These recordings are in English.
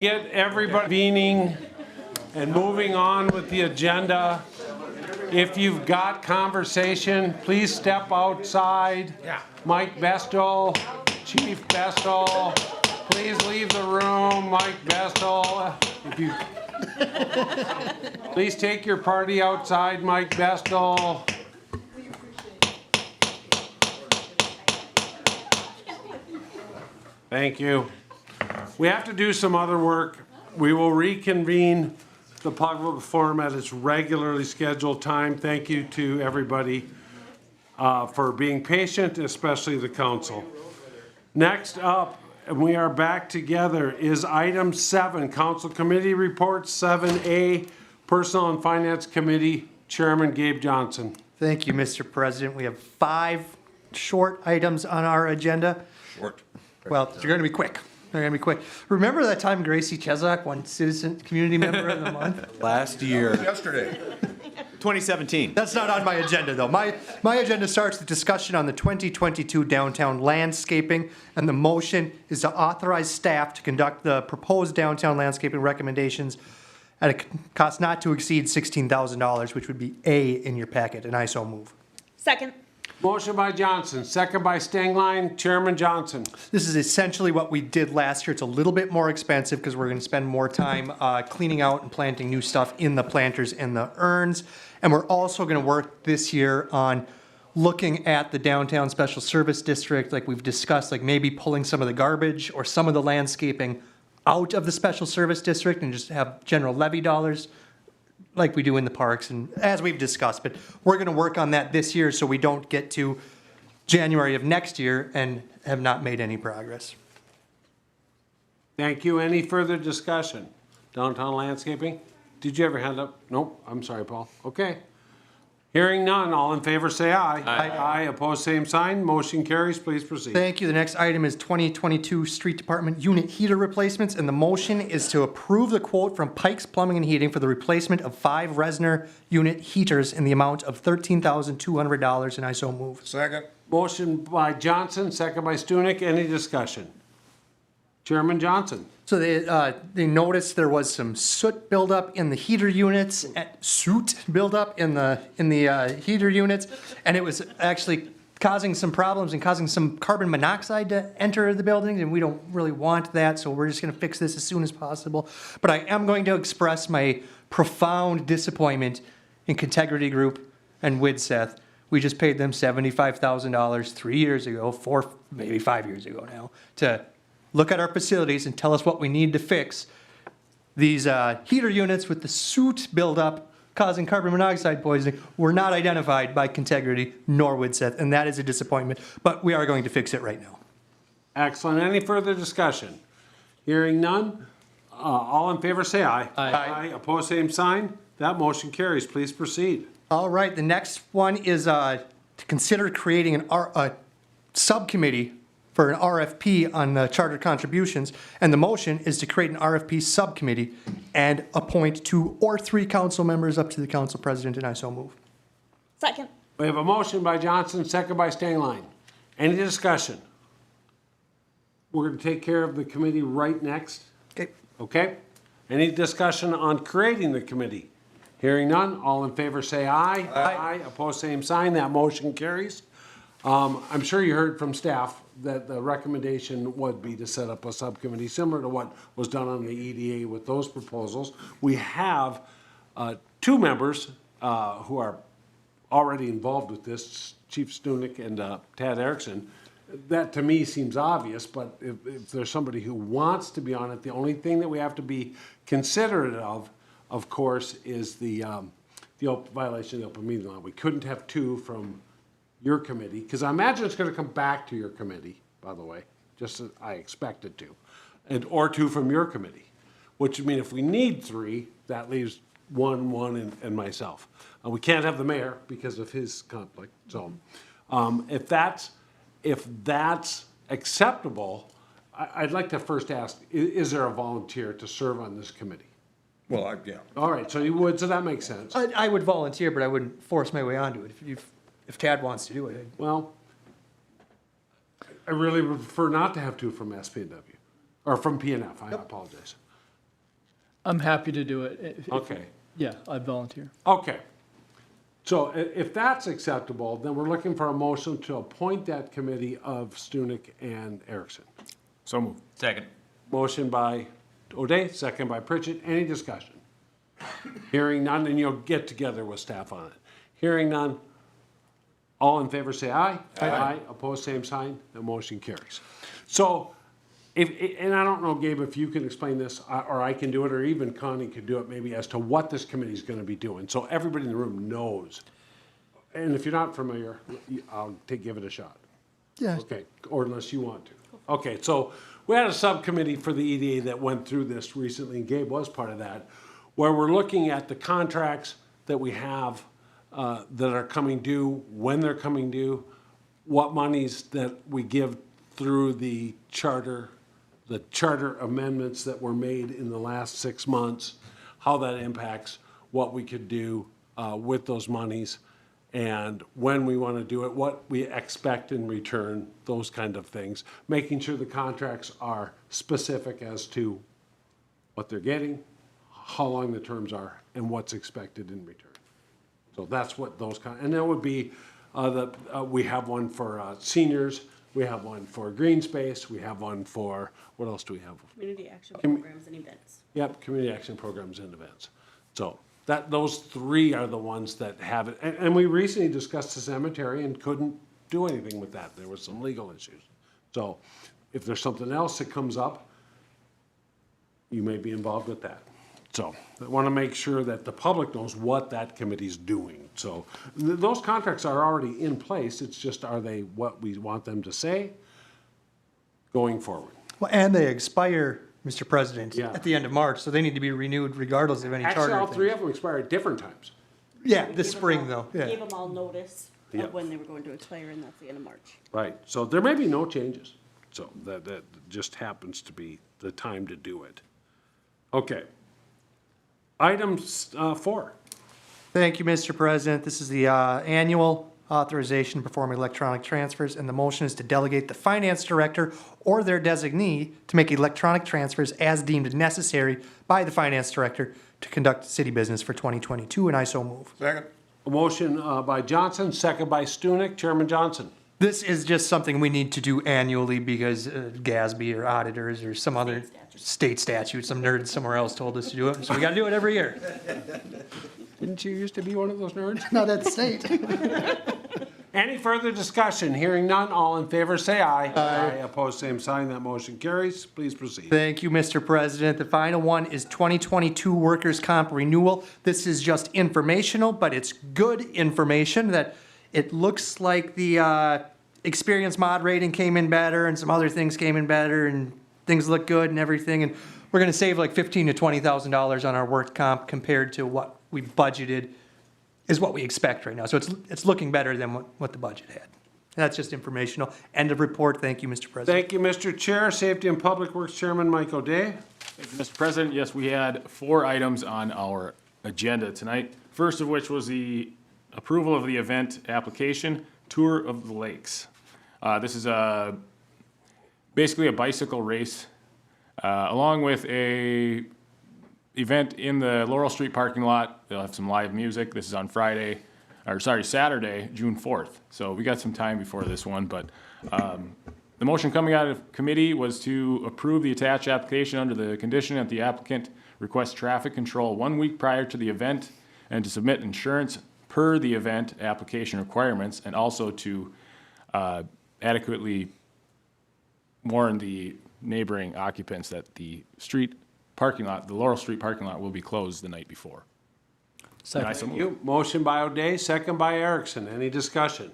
Get everybody convening and moving on with the agenda. If you've got conversation, please step outside. Mike Bestel, Chief Bestel, please leave the room. Mike Bestel, please take your party outside. Mike Bestel. Thank you. We have to do some other work. We will reconvene the public forum at its regularly scheduled time. Thank you to everybody for being patient, especially the council. Next up, and we are back together, is item 7, Council Committee Reports 7A, Personnel and Finance Committee, Chairman Gabe Johnson. Thank you, Mr. President. We have 5 short items on our agenda. Short. Well, they're going to be quick. They're going to be quick. Remember that time Gracie Chesak won Citizen Community Member of the Month? Last year. Yesterday. 2017. That's not on my agenda, though. My agenda starts with discussion on the 2022 downtown landscaping, and the motion is to authorize staff to conduct the proposed downtown landscaping recommendations at a cost not to exceed $16,000, which would be A in your packet, and I so move. Second. Motion by Johnson, second by Stengline. Chairman Johnson. This is essentially what we did last year. It's a little bit more expensive because we're going to spend more time cleaning out and planting new stuff in the planters and the urns. And we're also going to work this year on looking at the downtown special service district, like we've discussed, like maybe pulling some of the garbage or some of the landscaping out of the special service district and just have general levy dollars like we do in the parks and as we've discussed. But we're going to work on that this year so we don't get to January of next year and have not made any progress. Thank you. Any further discussion? Downtown landscaping? Did you ever hand up? Nope. I'm sorry, Paul. Okay. Hearing none. All in favor say aye. Aye. Opposed, same sign. Motion carries. Please proceed. Thank you. The next item is 2022 Street Department unit heater replacements, and the motion is to approve the quote from Pike's Plumbing and Heating for the replacement of 5 Resner unit heaters in the amount of $13,200, and I so move. Second. Motion by Johnson, second by Stunek. Any discussion? Chairman Johnson. So they noticed there was some soot buildup in the heater units, heater units, and it was actually causing some problems and causing some carbon monoxide to enter the building, and we don't really want that, so we're just going to fix this as soon as possible. But I am going to express my profound disappointment in Contegrity Group and Widseth. We just paid them $75,000 3 years ago, maybe 5 years ago now, to look at our facilities and tell us what we need to fix. These heater units with the soot buildup causing carbon monoxide poisoning were not identified by Contegrity nor Widseth, and that is a disappointment, but we are going to fix it right now. Excellent. Any further discussion? Hearing none. All in favor say aye. Aye. Opposed, same sign. That motion carries. Please proceed. All right, the next one is to consider creating a subcommittee for an RFP on charter contributions, and the motion is to create an RFP subcommittee and appoint 2 or 3 council members up to the council president, and I so move. Second. We have a motion by Johnson, second by Stengline. Any discussion? We're going to take care of the committee right next. Okay. Okay? Any discussion on creating the committee? Hearing none. All in favor say aye. Aye. Opposed, same sign. That motion carries. I'm sure you heard from staff that the recommendation would be to set up a subcommittee similar to what was done on the EDA with those proposals. We have 2 members who are already involved with this, Chief Stunek and Tad Erickson. That to me seems obvious, but if there's somebody who wants to be on it, the only thing that we have to be considerate of course, is the violation of the open meeting law. We couldn't have 2 from your committee, because I imagine it's going to come back to your committee, by the way, just as I expect it to, or 2 from your committee, which would mean if we need 3, that leaves 1, and myself. We can't have the mayor because of his conflict. So if that's acceptable, I'd like to first ask, is there a volunteer to serve on this committee? Well, yeah. All right, so you would, so that makes sense. I would volunteer, but I wouldn't force my way onto it. If Tad wants to do it. Well, I really would prefer not to have 2 from SPW, or from PNF, I apologize. I'm happy to do it. Okay. Yeah, I volunteer. Okay. So if that's acceptable, then we're looking for a motion to appoint that committee of Stunek and Erickson. So moved. Second. Motion by O'Day, second by Pritchett. Any discussion? Hearing none, and you'll get together with staff on it. Hearing none, all in favor say aye. Aye. Opposed, same sign. The motion carries. So, and I don't know, Gabe, if you can explain this, or I can do it, or even Connie could do it maybe as to what this committee is going to be doing, so everybody in the room knows. And if you're not familiar, I'll give it a shot. Yeah. Okay, or unless you want to. Okay, so we had a subcommittee for the EDA that went through this recently, and Gabe was part of that, where we're looking at the contracts that we have that are coming due, when they're coming due, what monies that we give through the charter amendments that were made in the last 6 months, how that impacts what we could do with those monies, and when we want to do it, what we expect in return, those kind of things. Making sure the contracts are specific as to what they're getting, how long the terms are, and what's expected in return. So that's what those and there would be, we have one for seniors, we have one for green space, we have one for, what else do we have? Community action programs and events. Yep, community action programs and events. So those three are the ones that have it. And we recently discussed the cemetery and couldn't do anything with that. There was some legal issues. So if there's something else that comes up, you may be involved with that. So I want to make sure that the public knows what that committee's doing. So those contracts are already in place. It's just, are they what we want them to say going forward? Well, and they expire, Mr. President, Yeah. at the end of March, so they need to be renewed regardless of any charter. Actually, all three things. of them expire at different times. Yeah, We this gave 'em spring all- though, yeah. Gave them all notice Yep. of when they were going to expire, and that's the end of March. Right, so there may be no changes. So that just happens to be the time to do it. Okay. Item 4. Thank you, Mr. President. This is the annual authorization to perform electronic transfers, and the motion is to delegate the finance director or their designee to make electronic transfers as deemed necessary by the finance director to conduct city business for 2022, and I so move. Second. A motion by Johnson, second by Stunek. Chairman Johnson. This is just something we need to do annually because GASB or auditors or some other state statute, some nerd somewhere else told us to do it, so we gotta do it every year. Didn't you used to be one of those nerds? No, that's state. Any further discussion? Hearing none, all in favor say aye. Aye. Opposed, same sign. That motion carries. Please proceed. Thank you, Mr. President. The final one is 2022 workers' comp renewal. This is just informational, but it's good information that it looks like the experience mod rating came in better and some other things came in better and things look good and everything. And we're going to save like $15,000 to $20,000 on our work comp compared to what we budgeted is what we expect right now. So it's looking better than what the budget had. That's just informational. End of report. Thank you, Mr. President. Thank you, Mr. Chair. Safety and Public Works Chairman Mike O'Day. Thank you, Mr. President. Yes, we had 4 items on our agenda tonight. First of which was the approval of the event application, Tour of the Lakes. This is basically a bicycle race, along with a event in the Laurel Street parking lot. They'll have some live music. This is on Saturday, June 4th. So we got some time before this one, but the motion coming out of committee was to approve the attached application under the condition that the applicant requests traffic control 1 week prior to the event and to submit insurance per the event application requirements, and also to adequately warn the neighboring occupants that the street parking lot, the Laurel Street parking lot, will be closed the night before. And I so move. You. Motion by O'Day, second by Erickson. Any discussion?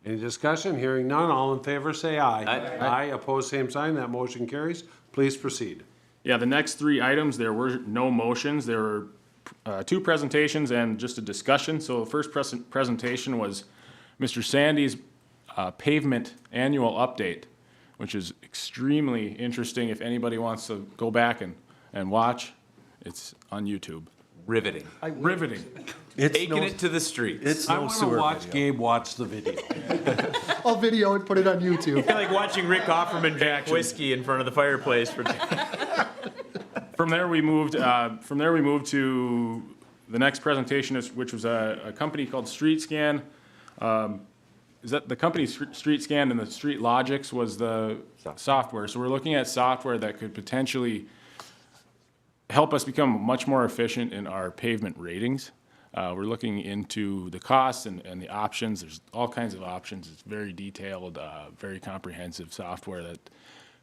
Any discussion? Hearing none, all in favor say aye. Aye. Opposed, same sign. That motion carries. Please proceed. Yeah, the next 3 items, there were no motions. There were 2 presentations and just a discussion. So the first presentation was Mr. Sandy's pavement annual update, which is extremely interesting. If anybody wants to go back and watch, it's on YouTube. Riveting. Riveting. Taking it to the streets. I want to watch Gabe watch the video. I'll video and put it on YouTube. Like watching Rick Offerman drink whiskey in front of the fireplace. For From there, we moved to the next presentation, which was a company called Street Scan. Is that the company Street Scan, and the Street Logics was the software. So we're looking at software that could potentially help us become much more efficient in our pavement ratings. We're looking into the costs and the options. There's all kinds of options. It's very detailed, very comprehensive software that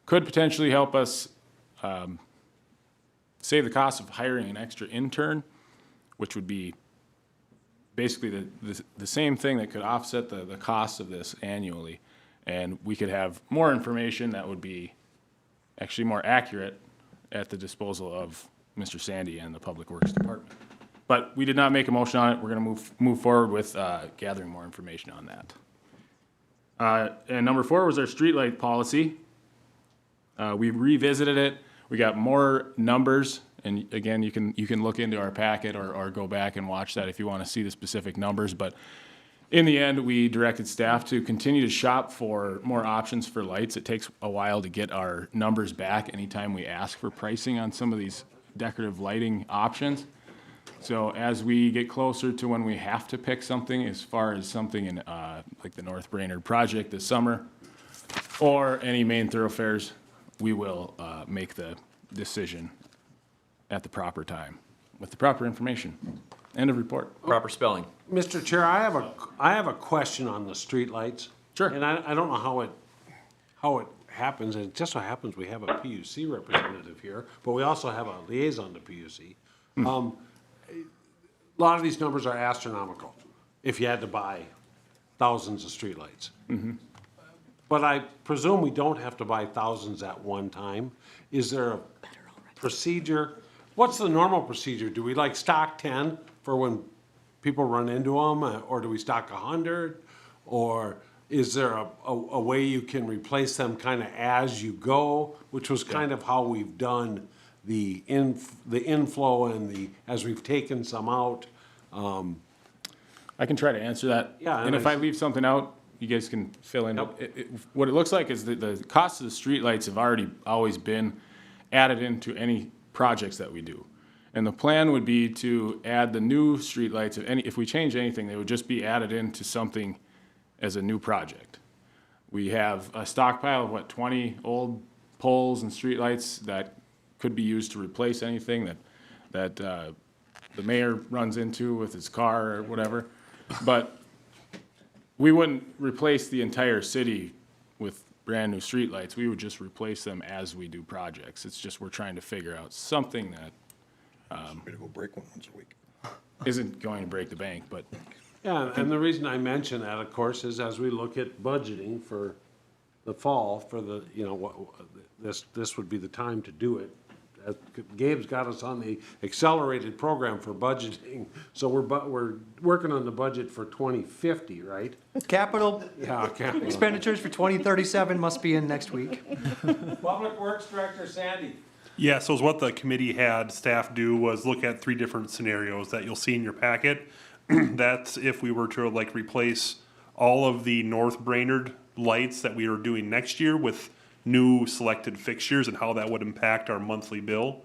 could potentially help us save the cost of hiring an extra intern, which would be basically the same thing that could offset the cost of this annually. And we could have more information that would be actually more accurate at the disposal of Mr. Sandy and the Public Works Department. But we did not make a motion on it. We're going to move forward with gathering more information on that. And number 4 was our streetlight policy. We revisited it. We got more numbers, and again, you can look into our packet or go back and watch that if you want to see the specific numbers. But in the end, we directed staff to continue to shop for more options for lights. It takes a while to get our numbers back anytime we ask for pricing on some of these decorative lighting options. So as we get closer to when we have to pick something, as far as something in like the North Brainerd project this summer, or any main thoroughfares, we will make the decision at the proper time with the proper information. End of report. Proper spelling. Mr. Chair, I have a question on the streetlights. Sure. And I don't know how it happens, and it just so happens we have a PUC representative here, but we also have a liaison to PUC. A lot of these numbers are astronomical if you had to buy thousands of streetlights. But I presume we don't have to buy thousands at one time. Is there a procedure? What's the normal procedure? Do we like stock 10 for when people run into them, or do we stock 100? Or is there a way you can replace them kind of as you go, which was kind of how we've done the inflow and as we've taken some out? I can try to answer that. Yeah, And if I leave something out, you guys can fill in. Yep. What it looks like is that the cost of the streetlights have always been added into any projects that we do. And the plan would be to add the new streetlights. If we change anything, they would just be added into something as a new project. We have a stockpile of 20 old poles and streetlights that could be used to replace anything that the mayor runs into with his car or whatever. But we wouldn't replace the entire city with brand new streetlights. We would just replace them as we do projects. It's just we're trying to figure out something that Way to go break one once a week. isn't going to break the bank, but Yeah, and the reason I mention that, of course, is as we look at budgeting for the fall, for the, this would be the time to do it. Gabe's got us on the accelerated program for budgeting, so we're working on the budget for 2050, right? Capital Yeah, okay. expenditures for 2037 must be in next week. Public Works Director Sandy. Yeah, so what the committee had staff do was look at 3 different scenarios that you'll see in your packet. That's if we were to replace all of the North Brainerd lights that we are doing next year with new selected fixtures and how that would impact our monthly bill.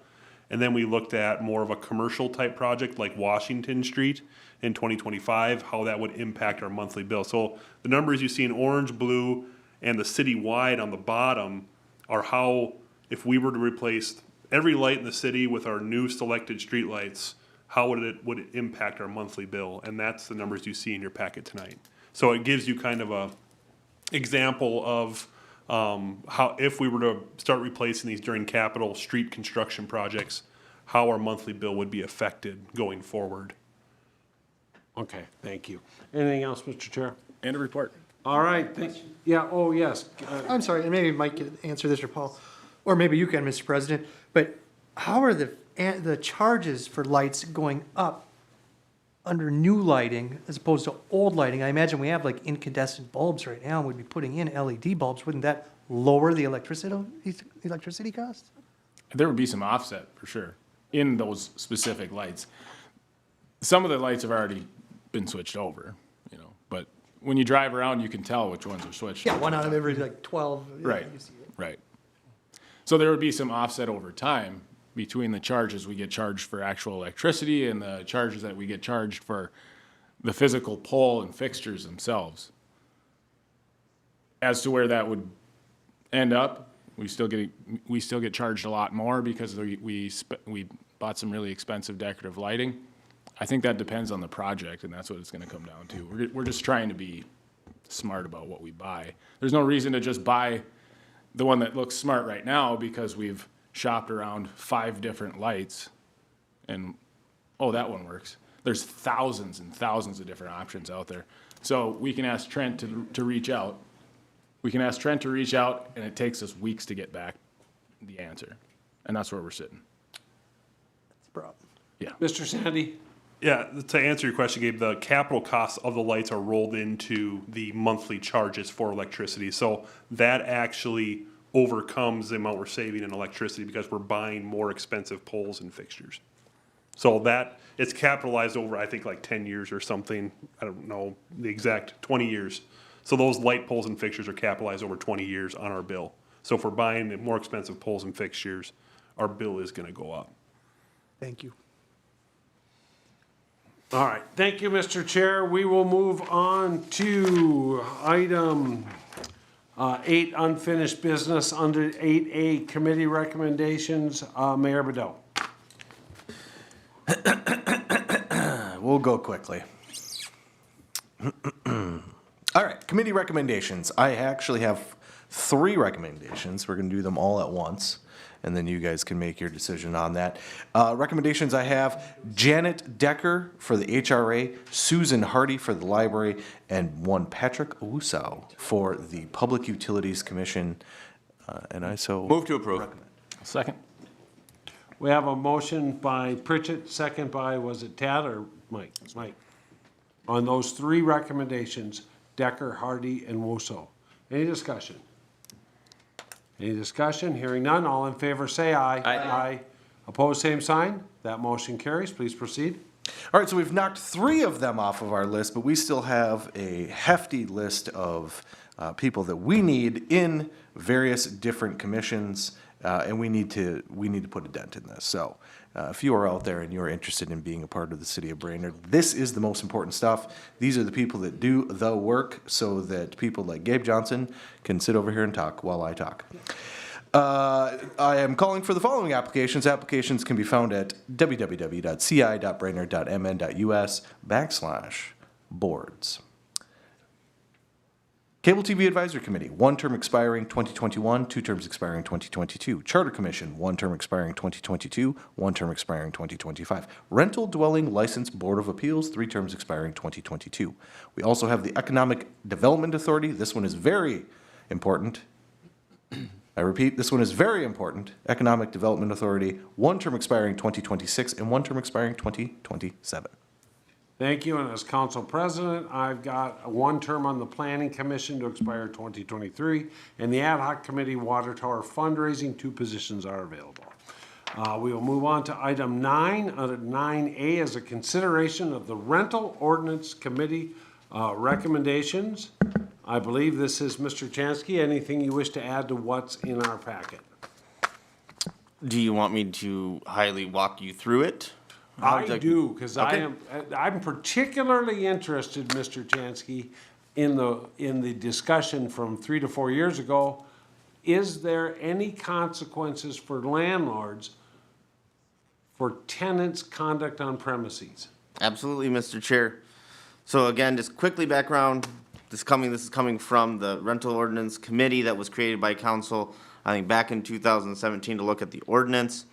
And then we looked at more of a commercial type project like Washington Street in 2025, how that would impact our monthly bill. So the numbers you see in orange, blue, and the city-wide on the bottom are how, if we were to replace every light in the city with our new selected streetlights, how would it impact our monthly bill? And that's the numbers you see in your packet tonight. So it gives you kind of a example of how, if we were to start replacing these during capital street construction projects, how our monthly bill would be affected going forward. Okay, thank you. Anything else, Mr. Chair? end of report. All right, yeah, oh, yes. I'm sorry, and maybe Mike can answer this, or Paul, or maybe you can, Mr. President, but how are the charges for lights going up under new lighting as opposed to old lighting? I imagine we have like incandescent bulbs right now, and we'd be putting in LED bulbs. Wouldn't that lower the electricity costs? There would be some offset for sure in those specific lights. Some of the lights have already been switched over, but when you drive around, you can tell which ones are switched. Yeah, 1 out of every 12. Right, you see it. right. So there would be some offset over time, between the charges we get charged for actual electricity and the charges that we get charged for the physical pole and fixtures themselves. As to where that would end up, we still get charged a lot more because we bought some really expensive decorative lighting. I think that depends on the project, and that's what it's gonna come down to. We're just trying to be smart about what we buy. There's no reason to just buy the one that looks smart right now because we've shopped around 5 different lights and, oh, that one works. There's thousands and thousands of different options out there. So we can ask Trent to reach out. We can ask Trent to reach out, and it takes us weeks to get back the answer. And that's where we're sitting. That's a problem. Yeah. Mr. Sandy? Yeah, to answer your question, Gabe, the capital costs of the lights are rolled into the monthly charges for electricity. So that actually overcomes the amount we're saving in electricity because we're buying more expensive poles and fixtures. So that, it's capitalized over, I think, like 10 years or something. I don't know the exact, 20 years. So those light poles and fixtures are capitalized over 20 years on our bill. So if we're buying more expensive poles and fixtures, our bill is gonna go up. Thank you. All right, thank you, Mr. Chair. We will move on to item 8, unfinished business under 8A, committee recommendations. Mayor Bedell. We'll go quickly. All right, committee recommendations. I actually have 3 recommendations. We're going to do them all at once, and then you guys can make your decision on that. Recommendations I have: Janet Decker for the HRA, Susan Hardy for the library, and one Patrick Owusu for the Public Utilities Commission. And I so Move to approve. recommend. Second. We have a motion by Pritchett, second by, was it Tad or Mike? Mike. On those 3 recommendations, Decker, Hardy, and Wusso. Any discussion? Any discussion? Hearing none, all in favor say aye. Aye. Opposed, same sign. That motion carries. Please proceed. All right, so we've knocked 3 of them off of our list, but we still have a hefty list of people that we need in various different commissions, and we need to put a dent in this. So if you are out there and you're interested in being a part of the city of Brainerd, this is the most important stuff. These are the people that do the work so that people like Gabe Johnson can sit over here and talk while I talk. I am calling for the following applications. Applications can be found at www.ci.brainerd.mn.us/boards. Cable TV Advisory Committee, 1 term expiring 2021, 2 terms expiring 2022. Charter Commission, 1 term expiring 2022, 1 term expiring 2025. Rental Dwelling License Board of Appeals, 3 terms expiring 2022. We also have the Economic Development Authority. This one is very important. I repeat, this one is very important. Economic Development Authority, 1 term expiring 2026 and 1 term expiring 2027. Thank you, and as council president, I've got 1 term on the planning commission to expire 2023, and the ad hoc committee water tower fundraising, 2 positions are available. We will move on to item 9. Under 9A is a consideration of the rental ordinance committee recommendations. I believe this is Mr. Chansky. Anything you wish to add to what's in our packet? Do you want me to highly walk you through it? I do, because Okay. I'm particularly interested, Mr. Chansky, in the discussion from 3 to 4 years ago. Is there any consequences for landlords for tenants' conduct on premises? Absolutely, Mr. Chair. So again, just quickly background, this is coming from the Rental Ordinance Committee that was created by council, I think back in 2017 to look at the ordinance.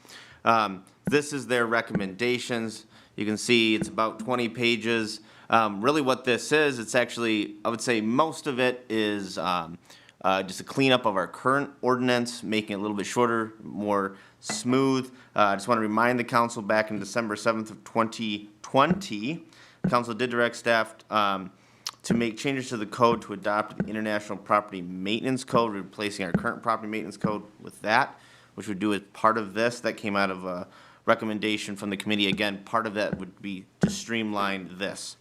This is their recommendations. You can see it's about 20 pages. Really what this is, it's actually, I would say most of it is just a cleanup of our current ordinance, making it a little bit shorter, more smooth. I just want to remind the council back in December 7th of 2020, council did direct staff to make changes to the code to adopt the International Property Maintenance Code, replacing our current property maintenance code with that, which would do as part of this. That came out of a recommendation from the committee. Again, part of that would be to streamline this.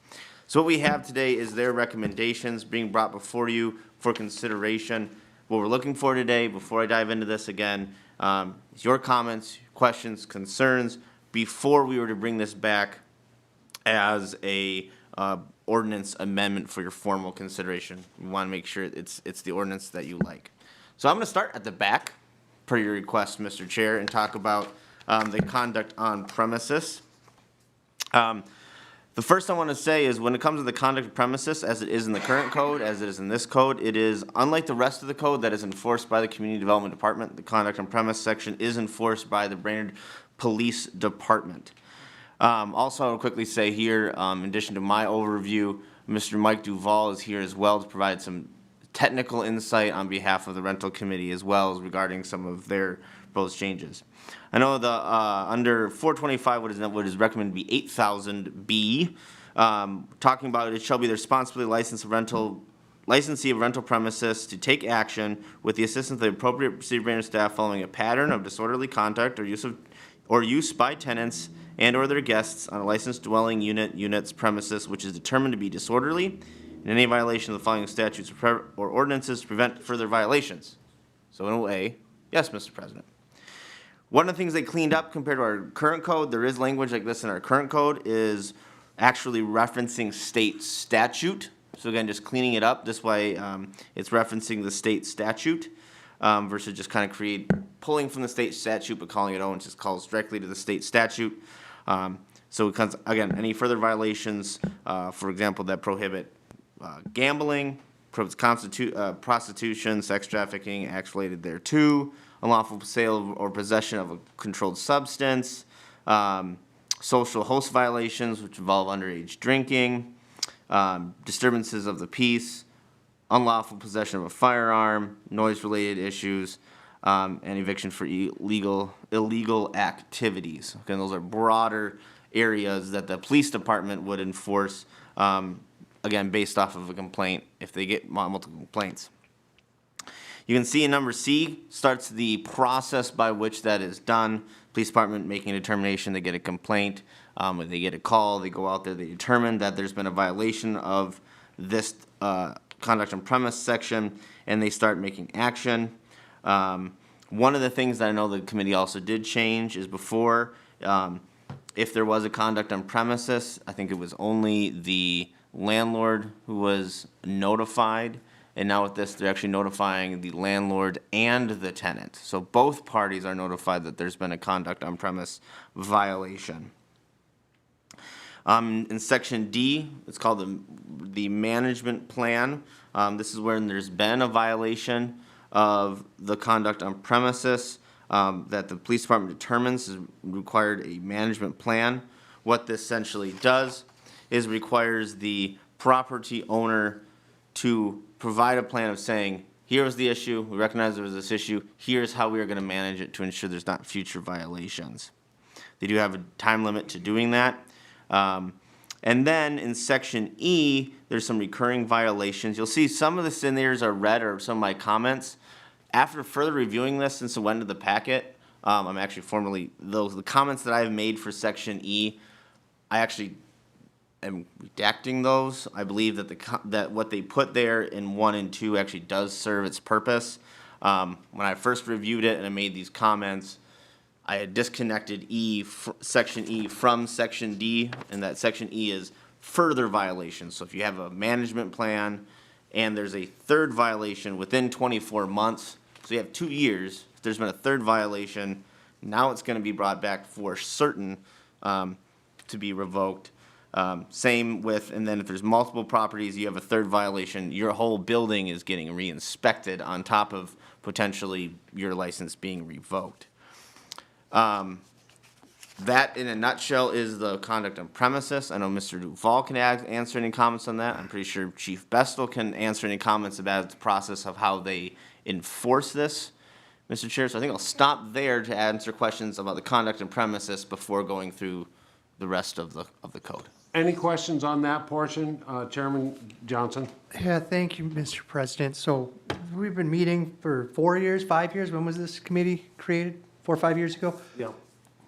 So what we have today is their recommendations being brought before you for consideration. What we're looking for today, before I dive into this again, Your comments, questions, concerns, before we were to bring this back as a ordinance amendment for your formal consideration. We want to make sure it's the ordinance that you like. So I'm going to start at the back, per your request, Mr. Chair, and talk about the conduct on premises. The first I want to say is when it comes to the conduct of premises, as it is in the current code, as it is in this code, it is unlike the rest of the code that is enforced by the Community Development Department. The conduct on premise section is enforced by the Brainerd Police Department. Also, I'll quickly say here, in addition to my overview, Mr. Mike Duval is here as well to provide some technical insight on behalf of the rental committee as well as regarding some of their proposed changes. I know the under 425, what is recommended to be 8,000B, talking about it shall be the responsibility of licensee of rental premises to take action with the assistance of the appropriate city Brainerd staff following a pattern of disorderly conduct or use by tenants and or their guests on a licensed dwelling unit's premises which is determined to be disorderly in any violation of the following statutes or ordinances to prevent further violations. So in a way, yes, Mr. President. One of the things they cleaned up compared to our current code, there is language like this in our current code, is actually referencing state statute. So again, just cleaning it up. This way, it's referencing the state statute versus just kind of pulling from the state statute but calling it own. It just calls directly to the state statute. So again, any further violations, for example, that prohibit gambling, prohibits prostitution, sex trafficking, acts related thereto, unlawful sale or possession of a controlled substance, social host violations which involve underage drinking, disturbances of the peace, unlawful possession of a firearm, noise-related issues, and eviction for illegal activities. Okay, those are broader areas that the police department would enforce, again, based off of a complaint if they get multiple complaints. You can see in number C starts the process by which that is done. Police department making a determination, they get a complaint, when they get a call, they go out there, they determine that there's been a violation of this conduct on premise section, and they start making action. One of the things that I know the committee also did change is before, if there was a conduct on premises, I think it was only the landlord who was notified. And now with this, they're actually notifying the landlord and the tenant. So both parties are notified that there's been a conduct on premise violation. In section D, it's called the management plan. This is when there's been a violation of the conduct on premises that the police department determines is required a management plan. What this essentially does is requires the property owner to provide a plan of saying, here's the issue, we recognize there was this issue, here's how we are going to manage it to ensure there's not future violations. They do have a time limit to doing that. And then in section E, there's some recurring violations. You'll see some of the scenarios are red or some of my comments. After further reviewing this, since it went into the packet, I'm actually the comments that I've made for section E, I actually am redacting those. I believe that that what they put there in 1 and 2 actually does serve its purpose. When I first reviewed it and I made these comments, I had disconnected section E from section D, and that section E is further violations. So if you have a management plan and there's a third violation within 24 months, so you have 2 years, if there's been a third violation, now it's going to be brought back for certain to be revoked. Same with, and then if there's multiple properties, you have a third violation, your whole building is getting re-inspected on top of potentially your license being revoked. That, in a nutshell, is the conduct on premises. I know Mr. Duval can answer any comments on that. I'm pretty sure Chief Bestel can answer any comments about the process of how they enforce this, Mr. Chair. So I think I'll stop there to answer questions about the conduct on premises before going through the rest of the code. Any questions on that portion, Chairman Johnson? Yeah, thank you, Mr. President. So we've been meeting for 4 years, 5 years. When was this committee created? 4 or 5 years ago? Yeah.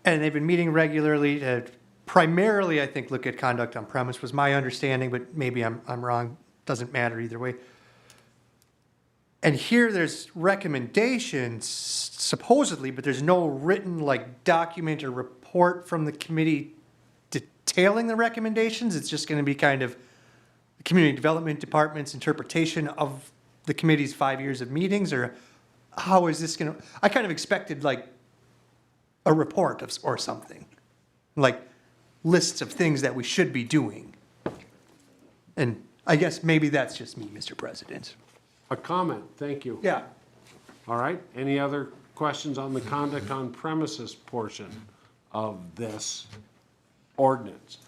And they've been meeting regularly to primarily, I think, look at conduct on premise was my understanding, but maybe I'm wrong. Doesn't matter either way. And here there's recommendations supposedly, but there's no written like document or report from the committee detailing the recommendations. It's just going to be kind of the community development department's interpretation of the committee's 5 years of meetings, or how is this going to, I kind of expected like a report of, or something, like lists of things that we should be doing. And I guess maybe that's just me, Mr. President. A comment, thank you. Yeah. All right, any other questions on the conduct on premises portion of this ordinance?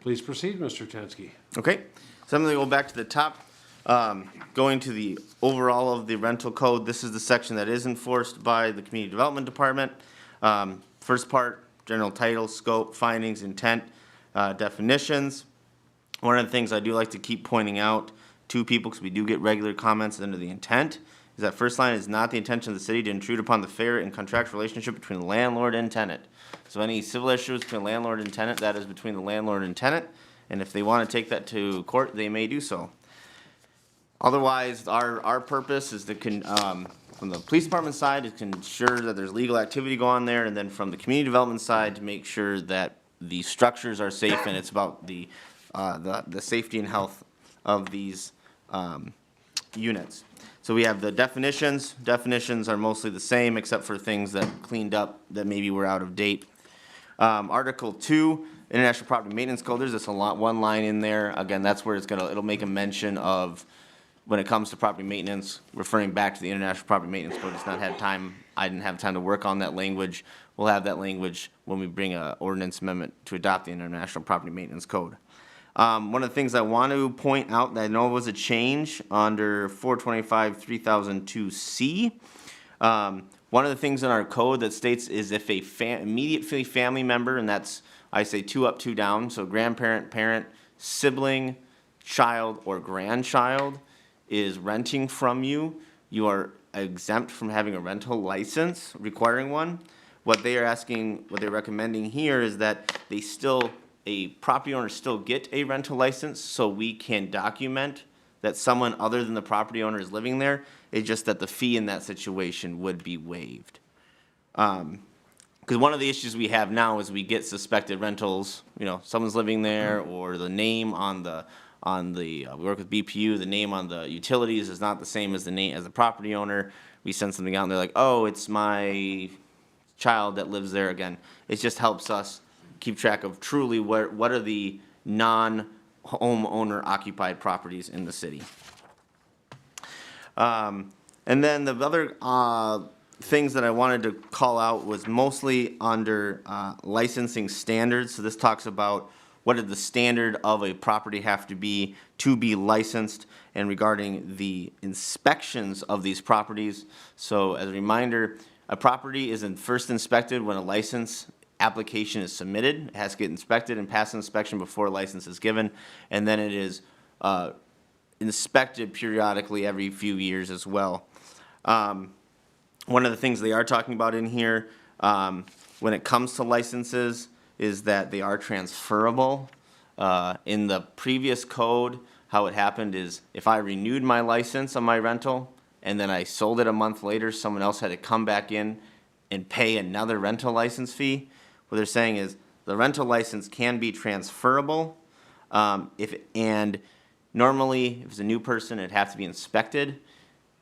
Please proceed, Mr. Tensky. Okay, so I'm gonna go back to the top, going to the overall of the rental code. This is the section that is enforced by the Community Development Department. First part, general title, scope, findings, intent, definitions. One of the things I do like to keep pointing out to people, because we do get regular comments under the intent, is that first line is not the intention of the city to intrude upon the fair and contractual relationship between the landlord and tenant. So any civil issues between landlord and tenant, that is between the landlord and tenant, and if they want to take that to court, they may do so. Otherwise, our purpose is to, from the police department side, is to ensure that there's legal activity going on there, and then from the community development side, to make sure that the structures are safe, and it's about the safety and health of these units. So we have the definitions. Definitions are mostly the same, except for things that cleaned up that maybe were out of date. Article 2, International Property Maintenance Code, there's just one line in there. Again, that's where it'll make a mention of, when it comes to property maintenance, referring back to the International Property Maintenance Code. I didn't have time to work on that language. We'll have that language when we bring an ordinance amendment to adopt the International Property Maintenance Code. One of the things I want to point out that I know was a change under 425 3002C. One of the things in our code that states is if a immediate family member, and that's, I say 2 up, 2 down, so grandparent, parent, sibling, child, or grandchild is renting from you, you are exempt from having a rental license, requiring one. What they are asking, what they're recommending here is that a property owner still get a rental license, so we can document that someone other than the property owner is living there. It's just that the fee in that situation would be waived. Because one of the issues we have now is we get suspected rentals, someone's living there, or the name on the, we work with BPU, the name on the utilities is not the same as the name as the property owner. We send something out and they're like, oh, it's my child that lives there. Again, it just helps us keep track of truly what are the non-homeowner occupied properties in the city. And then the other things that I wanted to call out was mostly under licensing standards. So this talks about what did the standard of a property have to be licensed, and regarding the inspections of these properties. So as a reminder, a property is first inspected when a license application is submitted. It has to get inspected and pass inspection before a license is given, and then it is inspected periodically every few years as well. One of the things they are talking about in here, when it comes to licenses, is that they are transferable. In the previous code, how it happened is if I renewed my license on my rental and then I sold it a month later, someone else had to come back in and pay another rental license fee. What they're saying is the rental license can be transferable, and normally if it's a new person, it'd have to be inspected.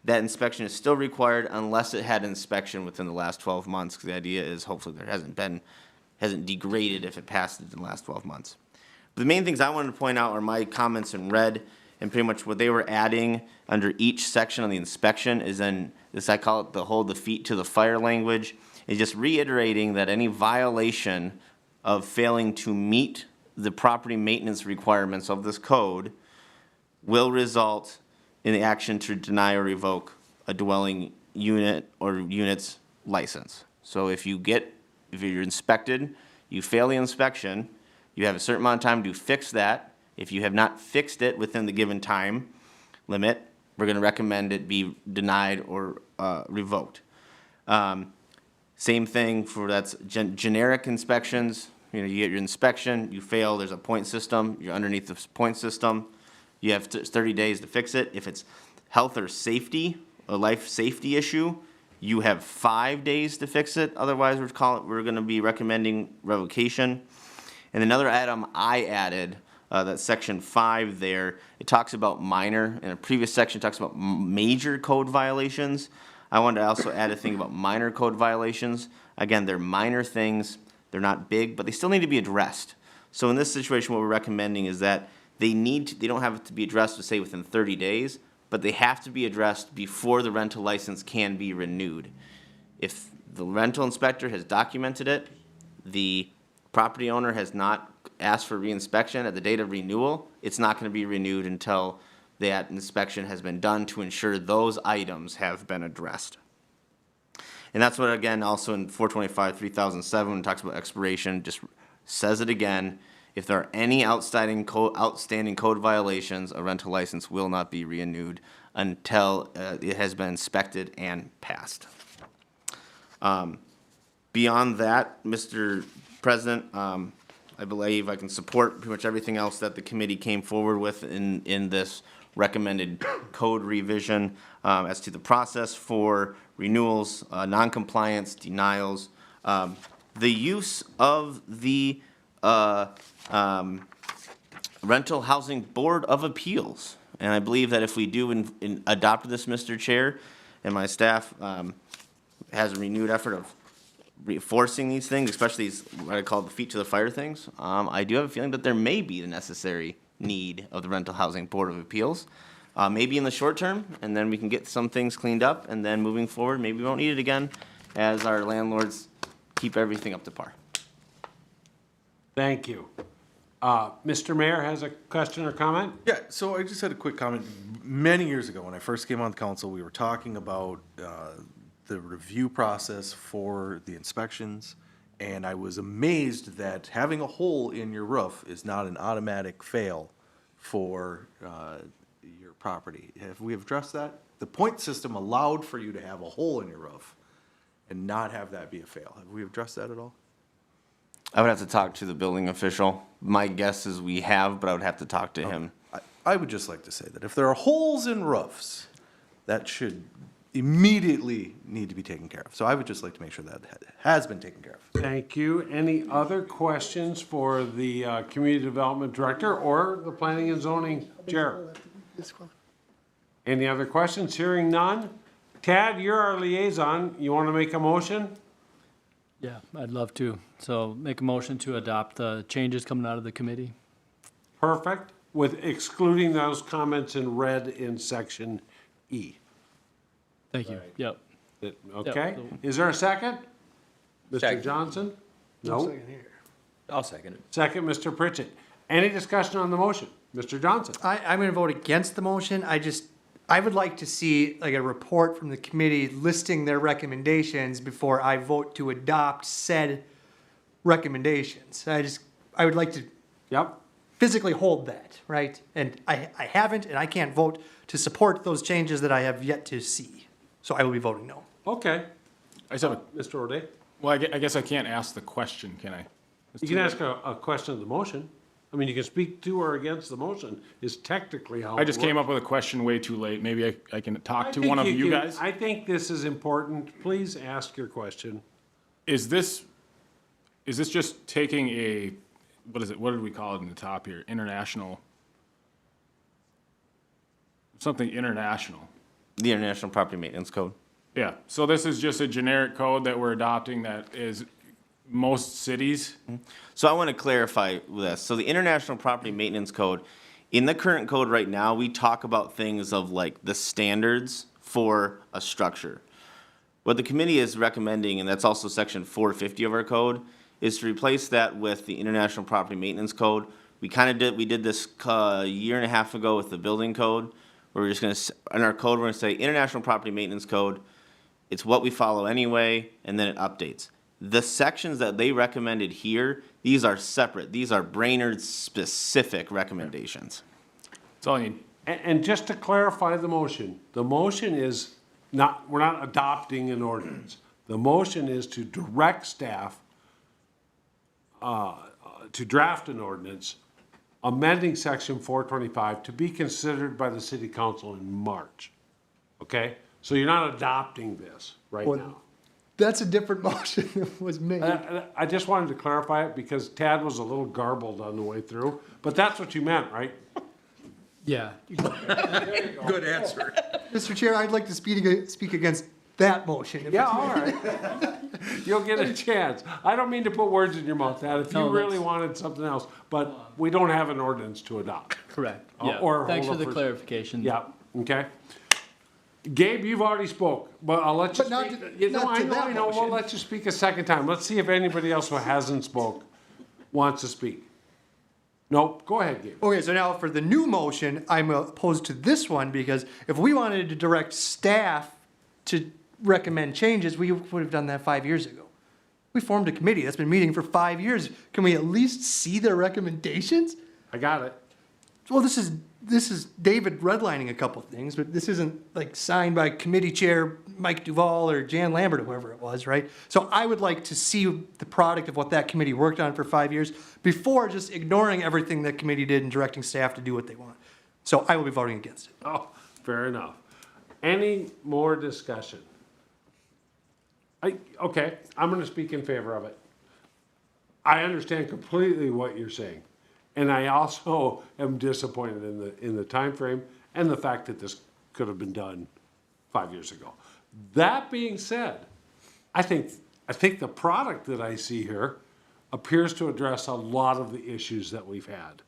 That inspection is still required unless it had inspection within the last 12 months, because the idea is hopefully there hasn't degraded if it passed it in the last 12 months. But the main things I wanted to point out are my comments in red, and pretty much what they were adding under each section on the inspection is then this, I call it the hold the feet to the fire language. Is just reiterating that any violation of failing to meet the property maintenance requirements of this code will result in the action to deny or revoke a dwelling unit or unit's license. So if you're inspected, you fail the inspection, you have a certain amount of time to fix that. If you have not fixed it within the given time limit, we're going to recommend it be denied or revoked. Same thing for that's generic inspections. You get your inspection, you fail, there's a point system, you're underneath the point system. You have 30 days to fix it. If it's health or safety a life safety issue, you have 5 days to fix it. Otherwise, we're gonna be recommending revocation. And another item I added, that's section 5 there, it talks about minor, in a previous section it talks about major code violations. I wanted to also add a thing about minor code violations. Again, they're minor things, they're not big, but they still need to be addressed. So in this situation, what we're recommending is that they don't have to be addressed, say, within 30 days, but they have to be addressed before the rental license can be renewed. If the rental inspector has documented it, the property owner has not asked for reinspection at the date of renewal, it's not gonna be renewed until that inspection has been done to ensure those items have been addressed. And that's what, again, also in 425/3007, when it talks about expiration, just says it again. If there are any outstanding code violations, a rental license will not be renewed until it has been inspected and passed. Beyond that, Mr. President, I believe I can support pretty much everything else that the committee came forward with in this recommended code revision as to the process for renewals, non-compliance, denials, the use of the Rental Housing Board of Appeals. And I believe that if we do adopt this, Mr. Chair, and my staff has a renewed effort of reinforcing these things, especially these, what I call the feet to the fire things, I do have a feeling that there may be the necessary need of the Rental Housing Board of Appeals. Maybe in the short term, and then we can get some things cleaned up, and then moving forward, maybe we won't need it again as our landlords keep everything up to par. Thank you. Mr. Mayor has a question or comment? Yeah, so I just had a quick comment. Many years ago, when I first came on the council, we were talking about the review process for the inspections, and I was amazed that having a hole in your roof is not an automatic fail for your property. Have we addressed that? The point system allowed for you to have a hole in your roof and not have that be a fail. Have we addressed that at all? I would have to talk to the building official. My guess is we have, but I would have to talk to him. I would just like to say that if there are holes in roofs, that should immediately need to be taken care of. So I would just like to make sure that has been taken care of. Thank you. Any other questions for the Community Development Director or the Planning and Zoning Chair? Any other questions? Hearing none. Tad, you're our liaison. You want to make a motion? Yeah, I'd love to. So make a motion to adopt the changes coming out of the committee. Perfect. With excluding those comments in red in section E. Thank you. Yep. Okay. Yep. Is there a second? Mr. Second. Johnson? No. I'll second it. Second, Mr. Pritchett. Any discussion on the motion? Mr. Johnson? I'm gonna vote against the motion. I would like to see like a report from the committee listing their recommendations before I vote to adopt said recommendations. I would like to Yep. physically hold that, right? And I haven't, and I can't vote to support those changes that I have yet to see. So I will be voting no. Okay. I just have a, Mr. O'Day? well, I guess I can't ask the question, can I? You can ask a question of the motion. I mean, you can speak to or against the motion is technically how. I just came up with a question way too late. Maybe I can talk to one of you guys. I think this is important. Please ask your question. Is this just taking a, what is it, what did we call it in the top here? International, something international. The International Property Maintenance Code. Yeah, so this is just a generic code that we're adopting that is most cities? So I want to clarify this. So the International Property Maintenance Code, in the current code right now, we talk about things of like the standards for a structure. What the committee is recommending, and that's also section 450 of our code, is to replace that with the International Property Maintenance Code. We did this a year and a half ago with the building code. We're just going to, in our code, we're going to say International Property Maintenance Code. It's what we follow anyway, and then it updates. The sections that they recommended here, these are separate. These are Brainerd-specific recommendations. That's all you need. And just to clarify the motion is not, we're not adopting an ordinance. The motion is to direct staff to draft an ordinance amending section 425 to be considered by the city council in March. Okay? So you're not adopting this right Well, now. That's a different motion that was made. I just wanted to clarify it because Tad was a little garbled on the way through, but that's what you meant, right? Yeah. Good answer. Mr. Chair, I'd like to speak against that motion. Yeah, all right. You'll get a chance. I don't mean to put words in your mouth, Tad, if you No, really that's- wanted something else, but we don't have an ordinance to adopt. Correct. Oh, Yeah. or Thanks for hold the up for- clarification. Yeah, okay. Gabe, you've already spoke, but I'll let you But not speak. to- You know, not I to know, that I know, we'll motion. let you speak a second time. Let's see if anybody else who hasn't spoke wants to speak. Nope, go ahead, Gabe. Okay, so now for the new motion, I'm opposed to this one because if we wanted to direct staff to recommend changes, we would have done that 5 years ago. We formed a committee that's been meeting for 5 years. Can we at least see their recommendations? I got it. Well, this is David redlining a couple things, but this isn't like signed by committee chair Mike Duval or Jan Lambert or whoever it was, right? So I would like to see the product of what that committee worked on for 5 years before just ignoring everything that committee did and directing staff to do what they want. So I will be voting against it. Oh, fair enough. Any more discussion? Okay, I'm gonna speak in favor of it. I understand completely what you're saying. And I also am disappointed in the timeframe and the fact that this could have been done 5 years ago. That being said, I think the product that I see here appears to address a lot of the issues that we've had.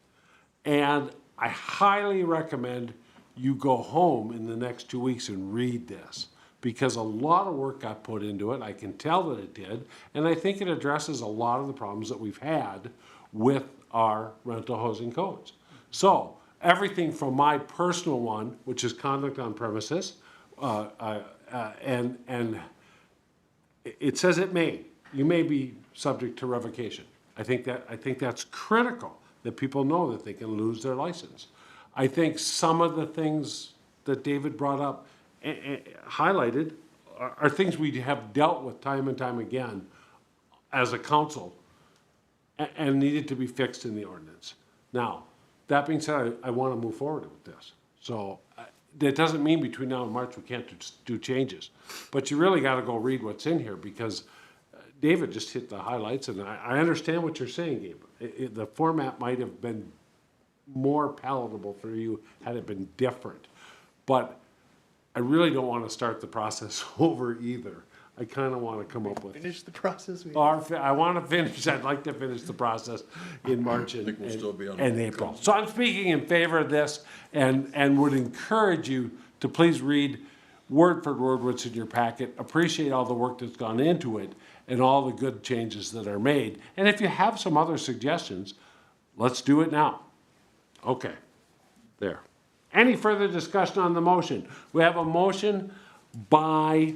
And I highly recommend you go home in the next 2 weeks and read this, because a lot of work got put into it. I can tell that it did, and I think it addresses a lot of the problems that we've had with our rental housing codes. So everything from my personal one, which is conduct on premises, and it says you may be subject to revocation. I think that's critical, that people know that they can lose their license. I think some of the things that David brought up, highlighted, are things we have dealt with time and time again as a council and needed to be fixed in the ordinance. Now, that being said, I want to move forward with this. So that doesn't mean between now and March we can't do changes. But you really got to go read what's in here, because David just hit the highlights, and I understand what you're saying, Gabe. The format might have been more palatable for you had it been different. But I really don't want to start the process over either. I kind of want to come up with. Finish the process. I want to finish, I'd like to finish the process in March and we'll still be on and April. So I'm speaking in favor of this and would encourage you to please read word for word what's in your packet, appreciate all the work that's gone into it and all the good changes that are made. And if you have some other suggestions, let's do it now. Okay, there. Any further discussion on the motion? We have a motion by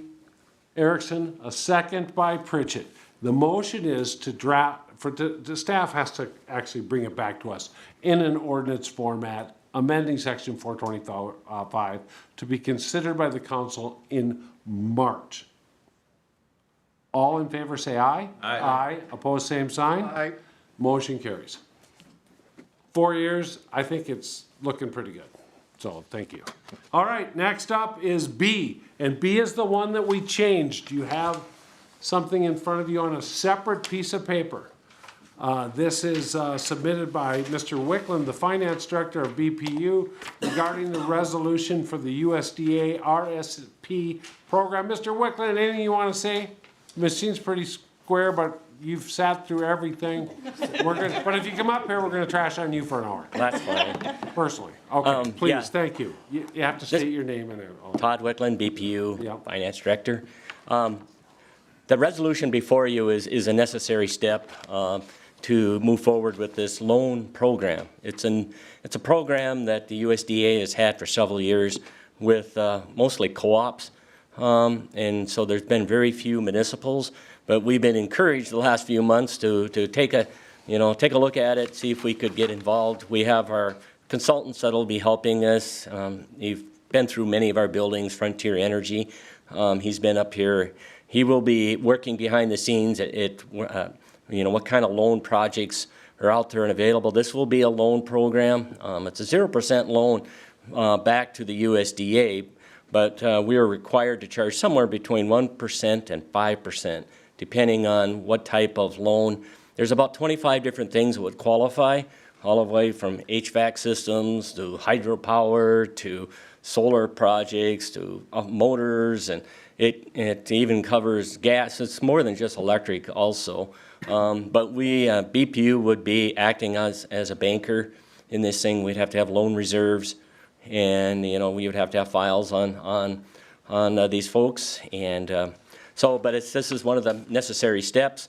Erickson, a second by Pritchett. The motion is to draft, the staff has to actually bring it back to us in an ordinance format, amending section 425 to be considered by the council in March. All in favor say aye. Aye. Opposed, same sign. Aye. Motion carries. 4 years, I think it's looking pretty good. So, thank you. All right, next up is B, and B is the one that we changed. You have something in front of you on a separate piece of paper. This is submitted by Mr. Wickland, the Finance Director of BPU, regarding the resolution for the USDA RSP program. Mr. Wickland, anything you want to say? Machine's pretty square, but you've sat through everything. But if you come up here, we're gonna trash on you for an hour. That's fine. Personally. Okay, yeah. please, thank you. You have to state your name and all. Todd Wickland, BPU, Yep. Finance Director. The resolution before you is a necessary step to move forward with this loan program. It's a program that the USDA has had for several years with mostly co-ops. And so there's been very few municipals, but we've been encouraged the last few months to take a look at it, see if we could get involved. We have our consultants that'll be helping us. He's been through many of our buildings, Frontier Energy. He's been up here. He will be working behind the scenes at what kind of loan projects are out there and available. This will be a loan program. It's a 0% loan back to the USDA. but we are required to charge somewhere between 1% and 5%, depending on what type of loan. There's about 25 different things that would qualify, all the way from HVAC systems to hydropower to solar projects to motors, and it even covers gas. It's more than just electric also. But we, BPU would be acting as a banker in this thing. We'd have to have loan reserves, and we would have to have files on these folks. And but this is one of the necessary steps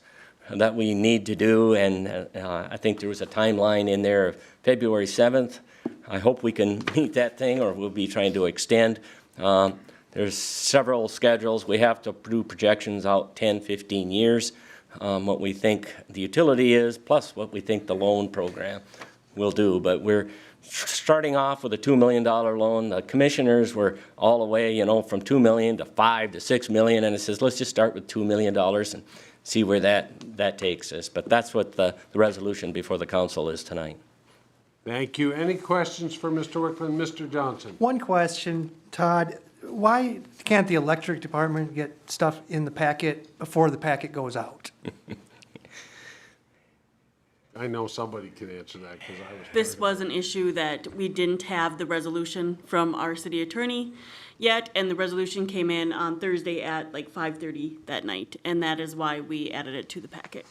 that we need to do, and I think there was a timeline in there of February 7th. I hope we can meet that thing, or we'll be trying to extend. There's several schedules. We have to do projections out 10, 15 years, what we think the utility is, plus what we think the loan program will do. But we're starting off with a $2 million loan. The commissioners were all the way, from $2 million to $5 to $6 million, and it says, let's just start with $2 million and see where that takes us. But that's what the resolution before the council is tonight. Thank you. Any questions for Mr. Wickland? Mr. Johnson? One question, Todd. Why can't the electric department get stuff in the packet before the packet goes out? I know somebody can answer that because I was. This was an issue that we didn't have the resolution from our city attorney yet, and the resolution came in on Thursday at like 5:30 that night, and that is why we added it to the packet.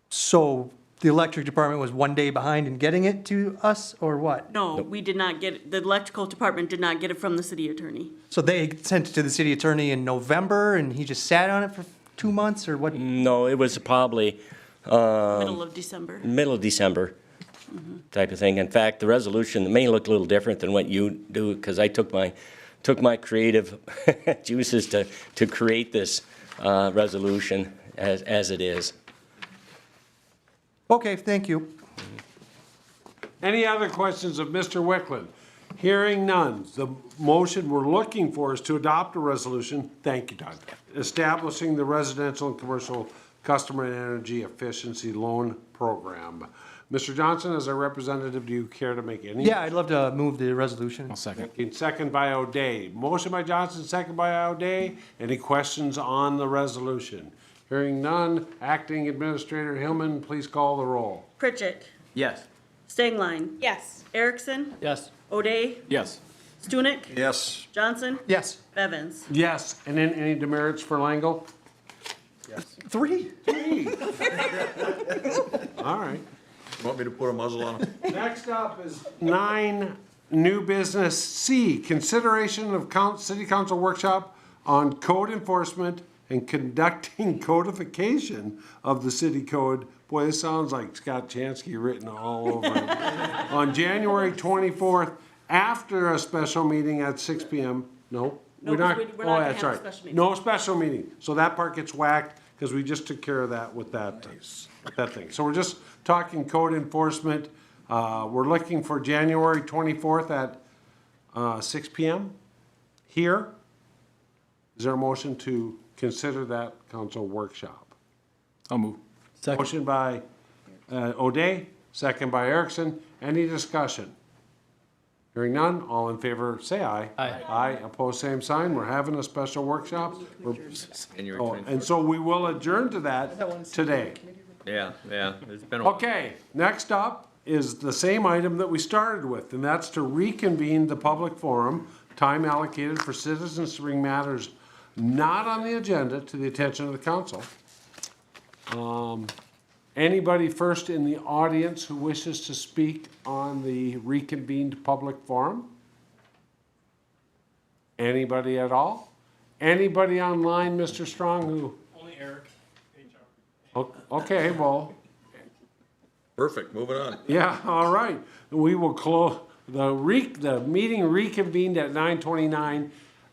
So the electric department was one day behind in getting it to us, or what? No, we did not get it. The electrical department did not get it from the city attorney. So they sent it to the city attorney in November, and he just sat on it for 2 months, or what? No, it was probably Middle of December. middle of December type of thing. In fact, the resolution may look a little different than what you do, because I took my creative juices to create this resolution as it is. Okay, thank you. Any other questions of Mr. Wickland? Hearing none, the motion we're looking for is to adopt a resolution, thank you, Doug, establishing the residential and commercial customer and energy efficiency loan program. Mr. Johnson, as our representative, do you care to make any? Yeah, I'd love to move the resolution. I'll second. Second by O'Day. Motion by Johnson, second by O'Day. Any questions on the resolution? Hearing none, Acting Administrator Hillman, please call the roll. Pritchett. Yes. Stengline. Yes. Erickson. Yes. O'Day. Yes. Stunek. Yes. Johnson. Yes. Bevins. Yes, and then any demerits for Langle? 3? All right. Want me to put a muzzle on him? Next up is 9, new business C, consideration of city council workshop on code enforcement and conducting codification of the city code. Boy, this sounds like Scott Chansky written all over it. On January 24th, after a special meeting at 6 p.m. No, No, we're not. 'cause we're not Oh, gonna that's have a right. special meeting. No special meeting. So that part gets whacked because we just took care of that with that thing. So we're just talking code enforcement. We're looking for January 24th at 6 p.m. here. Is there a motion to consider that council workshop? I'll move. Second. Motion by O'Day, second by Erickson. Any discussion? Hearing none, all in favor, say aye. Aye. Aye, opposed, same sign. We're having a special workshop. January Oh, 24th. and so we will adjourn to that today. Yeah, it's been a while. Okay, next up is the same item that we started with, and that's to reconvene the public forum, time allocated for citizens to bring matters not on the agenda to the attention of the council. Anybody first in the audience who wishes to speak on the reconvened public forum? Anybody at all? Anybody online, Mr. Strong, who? Only Eric. Okay, well, Perfect, moving on. yeah, all right. We will close, the meeting reconvened at 9:29.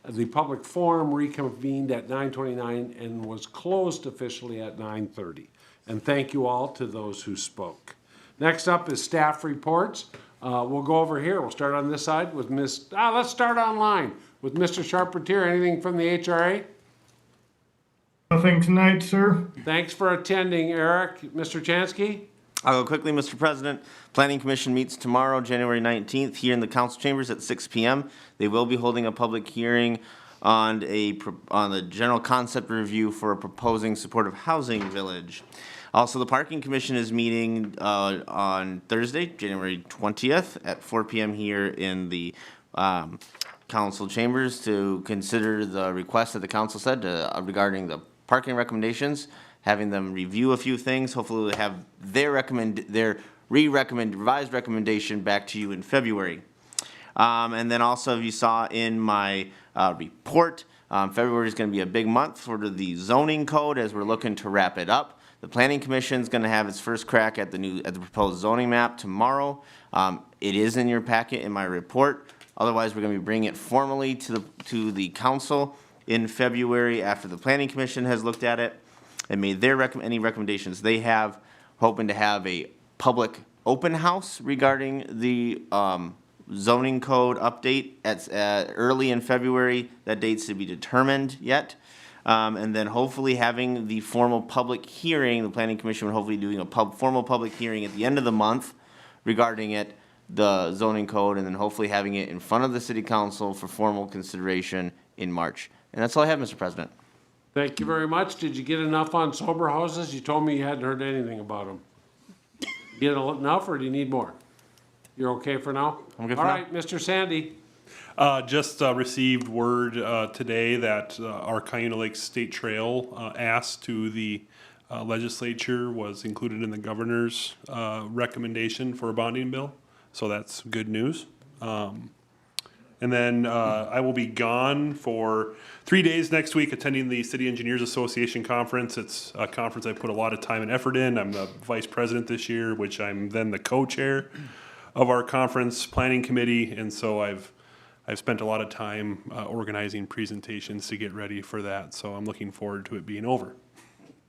The public forum reconvened at 9:29 and was closed officially at 9:30. And thank you all to those who spoke. Next up is staff reports. We'll go over here. We'll start on this side with let's start online with Mr. Charpentier. Anything from the HRA? Nothing tonight, sir. Thanks for attending, Eric. Mr. Chansky? I'll go quickly, Mr. President. Planning Commission meets tomorrow, January 19th, here in the council chambers at 6 p.m. They will be holding a public hearing on the general concept review for a proposing supportive housing village. Also, the Parking Commission is meeting on Thursday, January 20th at 4 p.m. here in the council chambers to consider the request that the council said regarding the parking recommendations, having them review a few things. Hopefully we'll have their revised recommendation back to you in February. And then also, you saw in my report, February is going to be a big month for the zoning code as we're looking to wrap it up. The Planning Commission is going to have its first crack at the proposed zoning map tomorrow. It is in your packet in my report. Otherwise, we're going to be bringing it formally to the council in February after the Planning Commission has looked at it and made their any recommendations they have. Hoping to have a public open house regarding the zoning code update at early in February. That date's to be determined yet. And then hopefully having the formal public hearing, the Planning Commission would hopefully doing a formal public hearing at the end of the month regarding it, the zoning code, and then hopefully having it in front of the city council for formal consideration in March. And that's all I have, Mr. President. Thank you very much. Did you get enough on sober houses? You told me you hadn't heard anything about them. Get enough, or do you need more? You're okay for now? I'm good for All now. right, Mr. Sandy. Just received word today that our Cayuna Lake State Trail ask to the legislature was included in the governor's recommendation for a bonding bill. So that's good news. And then I will be gone for 3 days next week attending the City Engineers Association Conference. It's a conference I put a lot of time and effort in. I'm the vice president this year, which I'm then the co-chair of our conference planning committee. And so I've spent a lot of time organizing presentations to get ready for that. So I'm looking forward to it being over.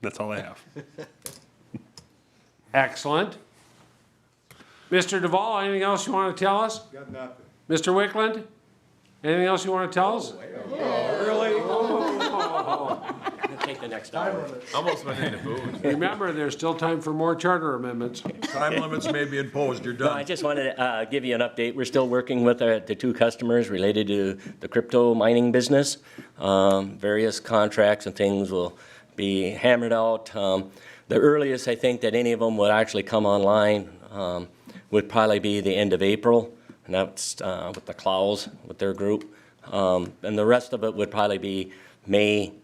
That's all I have. Excellent. Mr. Duvall, anything else you want to tell us? Got nothing. Mr. Wickland, anything else you want to tell us? Take the next hour. Almost went into booze. Remember, there's still time for more charter amendments. Time limits may be imposed, you're No, I done. just wanted to give you an update. We're still working with the two customers related to the crypto mining business. Various contracts and things will be hammered out. The earliest I think that any of them would actually come online would probably be the end of April, and that's with the Clows, with their group. And the rest of it would probably be May,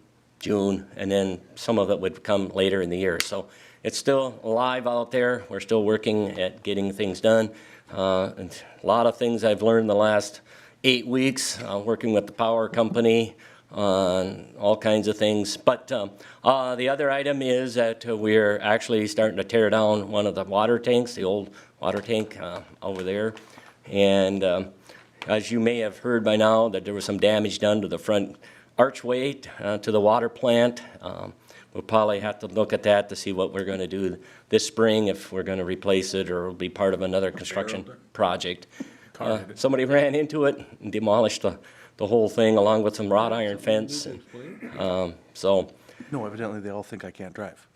June, and then some of it would come later in the year. So it's still alive out there. We're still working at getting things done. And a lot of things I've learned the last 8 weeks, working with the power company on all kinds of things. But the other item is that we're actually starting to tear down one of the water tanks, the old water tank over there. And as you may have heard by now, that there was some damage done to the front archway to the water plant. We'll probably have to look at that to see what we're going to do this spring, if we're going to replace it or it'll be part of another construction project. Somebody ran into it and demolished the whole thing along with some wrought iron fence. And, so. No, evidently they all think I can't drive.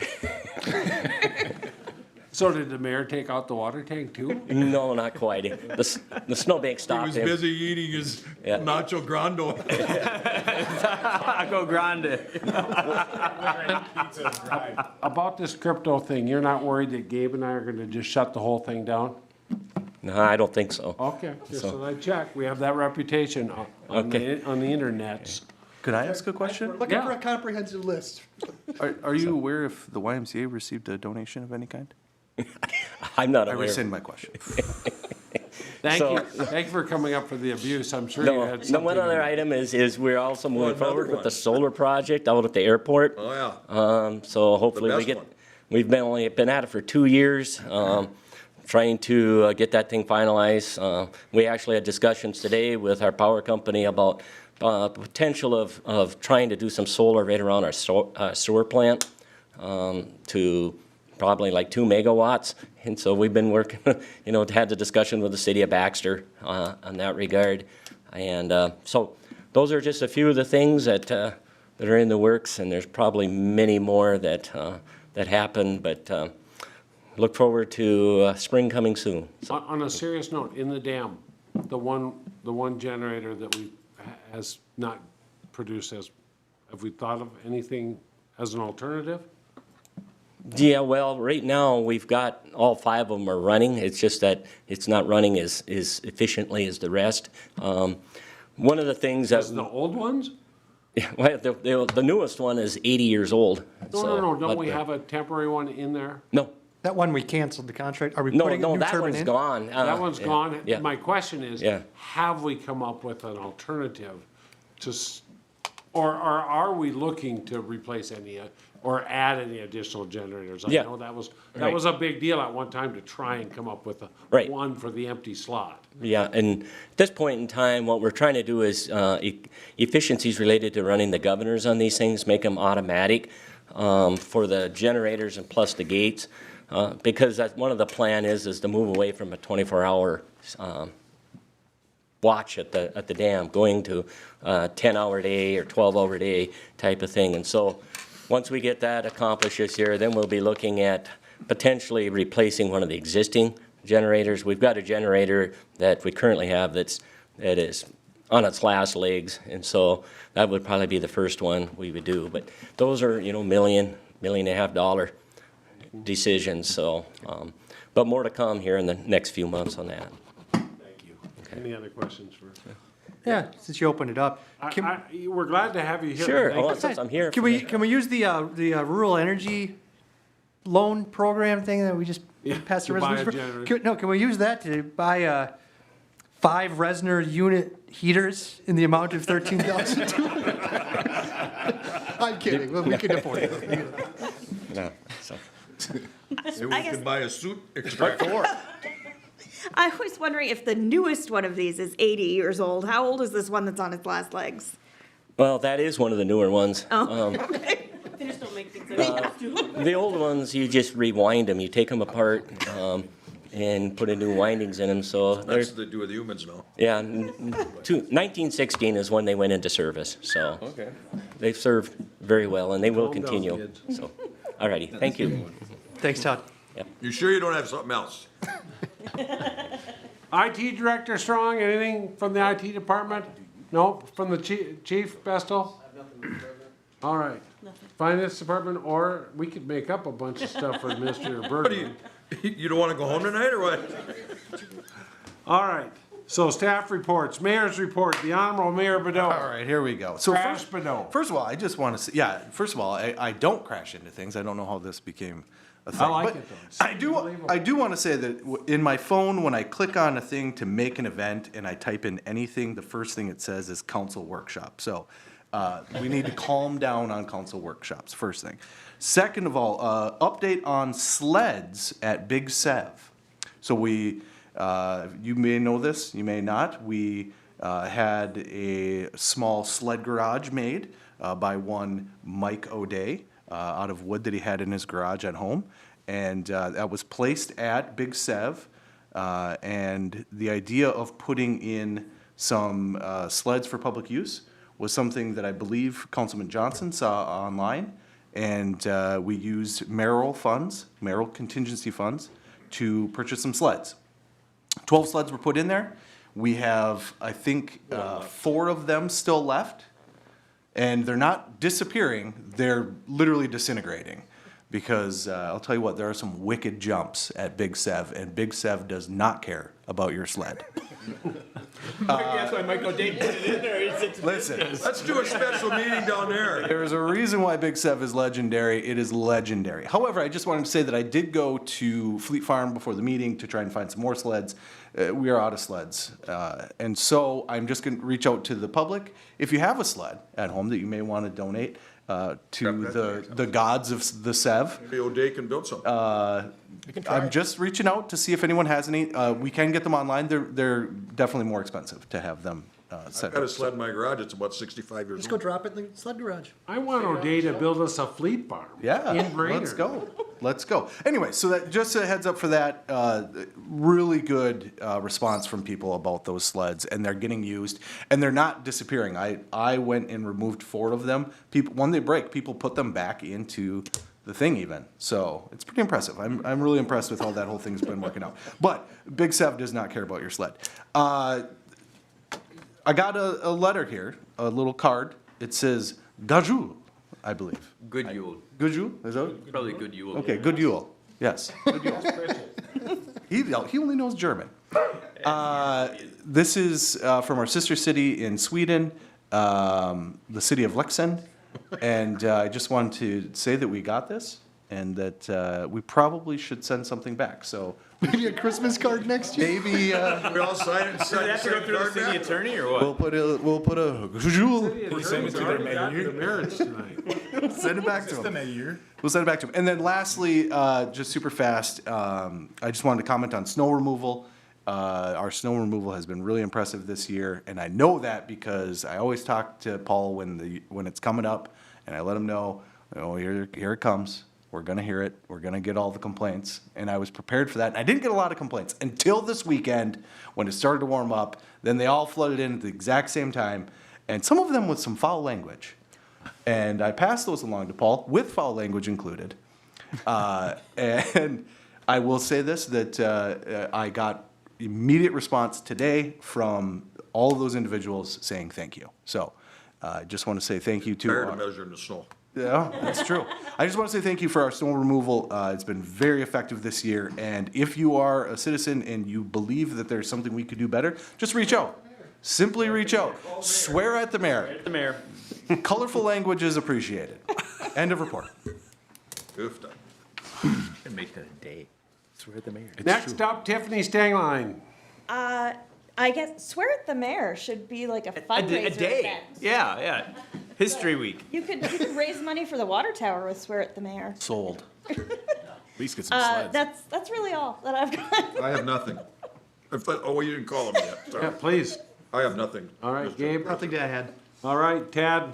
So did the mayor take out the water tank too? No, not quite. The snowbank He stopped was him. busy eating his Yeah. nacho grande. Go grande. About this crypto thing, you're not worried that Gabe and I are gonna just shut the whole thing down? No, I don't think so. Okay, just So- so I check. We have that reputation on the internets. Could I ask a question? Looking Yeah. for a comprehensive list. Are you aware if the YMCA received a donation of any kind? I'm not I aware. rescind my question. Thank So- you, thank you for coming up for the abuse. I'm sure you No, had no, something. one other item is we're also moving another forward with one. the solar project out at the airport. Oh, yeah. So hopefully we best get, one. we've been at it for 2 years, trying to get that thing finalized. We actually had discussions today with our power company about potential of trying to do some solar right around our sewer plant to probably like 2 megawatts. And so we've been working, had the discussion with the city of Baxter on that regard. And so those are just a few of the things that are in the works, and there's probably many more that happen. But look forward to spring coming soon. On a serious note, in the dam, the one generator that has not produced have we thought of anything as an alternative? Yeah, well, right now, we've got all 5 of them are running. It's just that it's not running as efficiently as the rest. One of the things that... As the old ones? Yeah, well, the newest one is 80 years old. No. Don't we have a temporary one in there? No. That one we canceled the contract. Are we No, putting a no, new that turbine one's in? gone. That one's Yeah, gone. yeah. My question is, Yeah. have we come up with an alternative or are we looking to replace any, or add any additional generators? I Yeah. know that was Right. a big deal at one time to try and come up with Right. one for the empty slot. Yeah, and at this point in time, what we're trying to do is efficiencies related to running the governors on these things, make them automatic for the generators and plus the gates, because that's one of the plan is to move away from a 24-hour watch at the dam, going to 10-hour day or 12-hour day type of thing. And so once we get that accomplished this year, then we'll be looking at potentially replacing one of the existing generators. We've got a generator that we currently have that is on its last legs, and so that would probably be the first one we would do. But those are, $1.5 million decisions, so, but more to come here in the next few months on that. Thank you. Any other questions for? Yeah, since you opened it up. We're glad to have you here. Sure, Thank well, you. since I'm here. Can we use the rural energy loan program thing that we just passed a to buy a resolution for? generator. Can we use that to buy 5 Resner unit heaters in the amount of $13,200? I'm kidding. Well, we can afford it. No, so. Maybe we I guess- could buy a suit extractor. I was wondering if the newest one of these is 80 years old. How old is this one that's on its last legs? Well, that is one of the newer ones. They just don't make things that we have to. The old ones, you just rewind them, you take them apart, and put in new windings in them, so That's there's, what they do with humans now. yeah, 1916 is when they went into service, so. Okay. They've served very well, and they will Calm down, continue, kids. so. Alrighty, thank you. Thanks, Todd. You sure you don't have something else? IT Director Strong, anything from the IT department? No, from the Chief Bestel? All right. Finance Department, or we could make up a bunch of stuff for Administrator Bergman. You don't wanna go home tonight, or what? All right, so staff reports, mayor's report, the Honorable Mayor Bedeau. All right, here we go. So Crash Bedeau. first of all, I just want to say, first of all, I don't crash into things. I don't know how this became a thing. I like but it, though. It's unbelievable. I do want to say that in my phone, when I click on a thing to make an event and I type in anything, the first thing it says is council workshop. So we need to calm down on council workshops, first thing. Second of all, update on sleds at Big Sev. So we, you may know this, you may not. We had a small sled garage made by one Mike O'Day out of wood that he had in his garage at home. And that was placed at Big Sev. And the idea of putting in some sleds for public use was something that I believe Councilman Johnson saw online. And we used Merrill contingency funds to purchase some sleds. 12 sleds were put in there. We have, I think, 4 of them still left. And they're not disappearing, they're literally disintegrating. Because I'll tell you what, there are some wicked jumps at Big Sev, and Big Sev does not care about your sled. That's why Michael Day put it in there. Listen, Let's do a special meeting down there. there's a reason why Big Sev is legendary. It is legendary. However, I just wanted to say that I did go to Fleet Farm before the meeting to try and find some more sleds. We are out of sleds. And so I'm just going to reach out to the public. If you have a sled at home that you may want to donate to the gods of the Sev, Maybe O'Day can build something. I'm just reaching out to see if anyone has any. We can get them online. They're definitely more expensive to have them set I've got a up. sled in my garage, it's about 65 years Just old. go drop it in the sled garage. I want O'Day to build us a fleet farm. Yeah, In Brainerd. let's go. Let's go. Anyway, so that just a heads up for that. Really good response from people about those sleds, and they're getting used, and they're not disappearing. I went and removed 4 of them. People, when they break, people put them back into the thing even. So it's pretty impressive. I'm really impressed with how that whole thing's been working out. But Big Sev does not care about your sled. I got a letter here, a little card. It says Gajul, I believe. Good Yule. Good Yule? Is that it? Probably good Yule. Okay, good Yule. Yes. Good Yule. He only knows German. This is from our sister city in Sweden, the city of Leksand. And I just wanted to say that we got this and that we probably should send something back. So Maybe a Christmas card next year? maybe We all sign it, Does it have to go through the city attorney or what? we'll put a Gajul. Send it to their mayor. Marriage tonight. Send it back to him. We'll send it back to him. And then lastly, just super fast, I just wanted to comment on snow removal. Our snow removal has been really impressive this year, and I know that because I always talk to Paul when it's coming up, and I let him know, oh, here it comes. We're gonna hear it. We're gonna get all the complaints, and I was prepared for that. And I didn't get a lot of complaints until this weekend when it started to warm up. Then they all flooded in at the exact same time, and some of them with some foul language. And I passed those along to Paul with foul language included. And I will say this, that I got immediate response today from all of those individuals saying thank you. So I just want to say thank you to Tired our, of measuring the snow. yeah, that's true. I just want to say thank you for our snow removal. It's been very effective this year. And if you are a citizen and you believe that there's something we could do better, just reach out. Simply reach out. Swear at the mayor. The mayor. Colorful language is appreciated. End of report. Oofta. Can make that a day. Swear at the mayor. Next up, Tiffany Stangline. I guess swear at the mayor should be like a fundraiser A day. event. Yeah. History week. You could raise money for the water tower with swear at the mayor. Sold. At least get some sleds. That's really all that I've got. I have nothing. Oh, you didn't call him yet. Yeah, Sorry. please. I have nothing. All right, Mr. Gabe. Nothing to add. All right, Tad.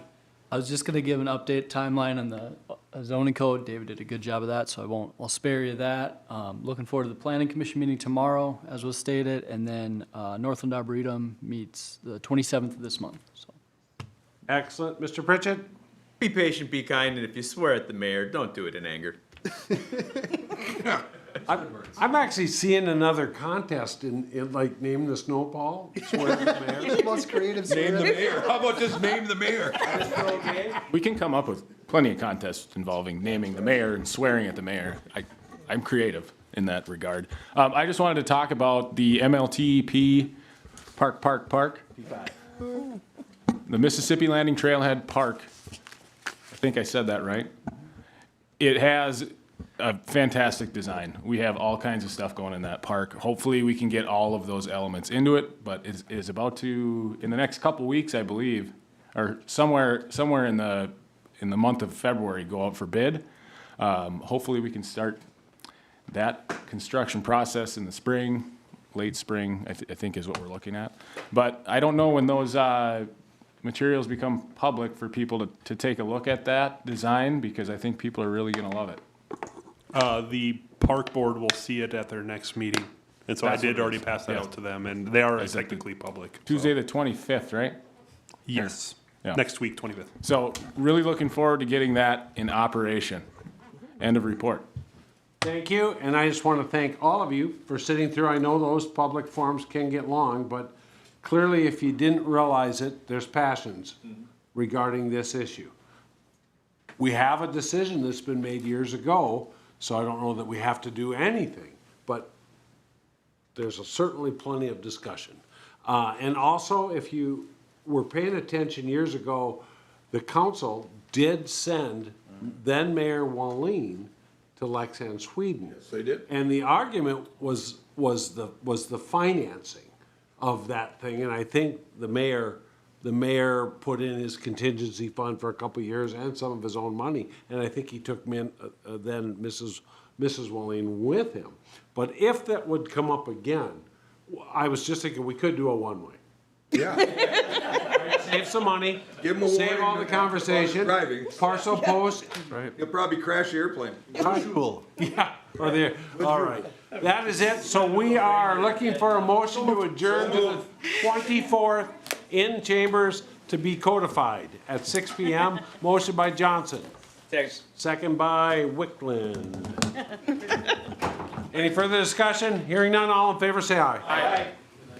I was just gonna give an update timeline on the zoning code. David did a good job of that, so I'll spare you that. Looking forward to the planning commission meeting tomorrow, as was stated, and then Northland Arboretum meets the 27th of this month, so. Excellent. Mr. Pritchett? Be patient, be kind, and if you swear at the mayor, don't do it in anger. I'm actually seeing another contest in like name the snowball. Swear to the mayor. Most creative Name the swear. mayor. How about just name the mayor? We can come up with plenty of contests involving naming the mayor and swearing at the mayor. I'm creative in that regard. I just wanted to talk about the MLTP Park. The Mississippi Landing Trailhead Park. I think I said that right. It has a fantastic design. We have all kinds of stuff going in that park. Hopefully we can get all of those elements into it, but it is about to, in the next couple weeks, I believe, or somewhere in the month of February, go out for bid. Hopefully we can start that construction process in the spring, late spring, I think is what we're looking at. But I don't know when those materials become public for people to take a look at that design, because I think people are really gonna love it. The park board will see it at their next meeting. And so That's I did what it already is. pass that Yeah. out to them, and they are Is that the- technically public. Tuesday the 25th, right? Yes. Yeah. Next week, 25th. So really looking forward to getting that in operation. End of report. Thank you, and I just want to thank all of you for sitting through. I know those public forums can get long, but clearly if you didn't realize it, there's passions regarding this issue. We have a decision that's been made years ago, so I don't know that we have to do anything, but there's certainly plenty of discussion. And also, if you were paying attention years ago, the council did send then Mayor Wallin to Leksand, Sweden. Yes, they did. And the argument was the financing of that thing, and I think the mayor put in his contingency fund for a couple of years and some of his own money, and I think he took then Mrs. Wallin with him. But if that would come up again, I was just thinking we could do a one-way. Yeah. Save some money, Give him a save warning all the while conversation, driving. parcel post. You'll probably crash the airplane. Cool. Yeah, or there, all right. That is it. So we are looking for a motion to adjourn to the 24th in chambers to be codified at 6 PM. Motion by Johnson, Thanks. Second by Wickland. Any further discussion? Hearing none, all in favor say aye. Aye.